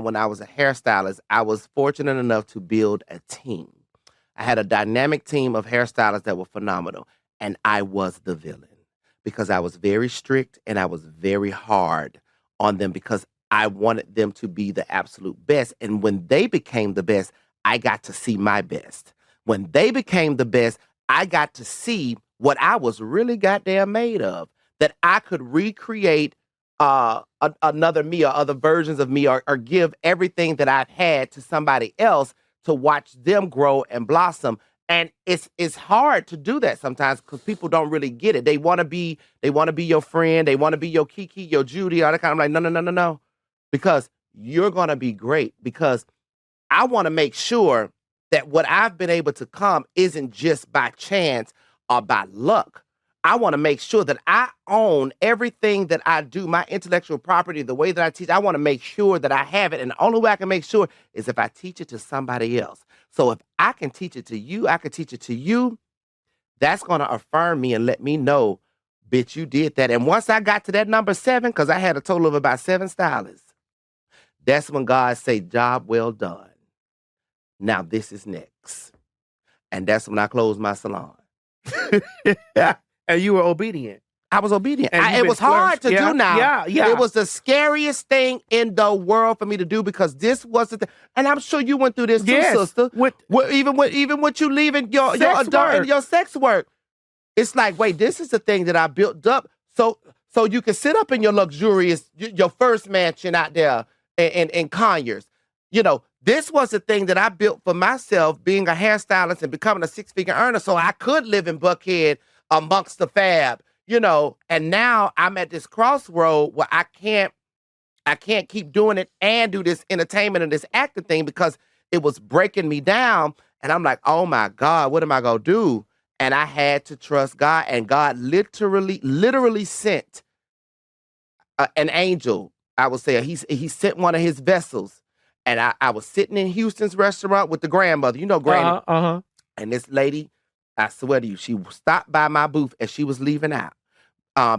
when I was a hairstylist, I was fortunate enough to build a team. I had a dynamic team of hairstylists that were phenomenal, and I was the villain because I was very strict and I was very hard on them because I wanted them to be the absolute best. And when they became the best, I got to see my best. When they became the best, I got to see what I was really goddamn made of, that I could recreate another me or other versions of me or give everything that I've had to somebody else to watch them grow and blossom. And it's hard to do that sometimes because people don't really get it. They want to be your friend, they want to be your Kiki, your Judy, all that kind of like, no, no, no, no, no. Because you're gonna be great. Because I want to make sure that what I've been able to come isn't just by chance or by luck. I want to make sure that I own everything that I do, my intellectual property, the way that I teach. I want to make sure that I have it. And the only way I can make sure is if I teach it to somebody else. So if I can teach it to you, I can teach it to you. That's going to affirm me and let me know, bitch, you did that. And once I got to that number 7, because I had a total of about 7 stylists, that's when God say, job well done. Now this is next. And that's when I closed my salon. And you were obedient. I was obedient. It was hard to do now. Yeah. It was the scariest thing in the world for me to do because this wasn't and I'm sure you went through this too, sister. Even with you leaving your adult and your sex work. It's like, wait, this is the thing that I built up so you can sit up in your luxurious, your first mansion out there in Conyers. You know, this was the thing that I built for myself, being a hairstylist and becoming a 6-figure earner so I could live in Buckhead amongst the fab, you know, and now I'm at this crossroad where I can't keep doing it and do this entertainment and this acting thing because it was breaking me down. And I'm like, oh my God, what am I going to do? And I had to trust God, and God literally sent an angel. I would say he sent one of his vessels. And I was sitting in Houston's restaurant with the grandmother, you know, Granny. And this lady, I swear to you, she stopped by my booth as she was leaving out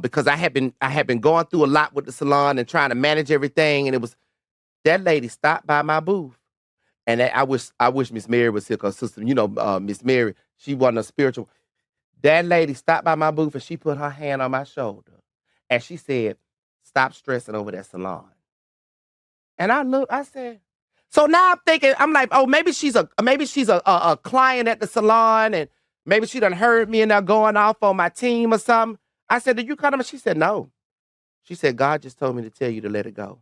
because I had been going through a lot with the salon and trying to manage everything. And it was that lady stopped by my booth. And I wish Miss Mary was here because sister, you know, Miss Mary, she wasn't a spiritual. That lady stopped by my booth and she put her hand on my shoulder. And she said, stop stressing over that salon. And I said, so now I'm thinking, I'm like, oh, maybe she's a client at the salon and maybe she done heard me and they're going off on my team or something. I said, did you cut them? She said, no. She said, God just told me to tell you to let it go.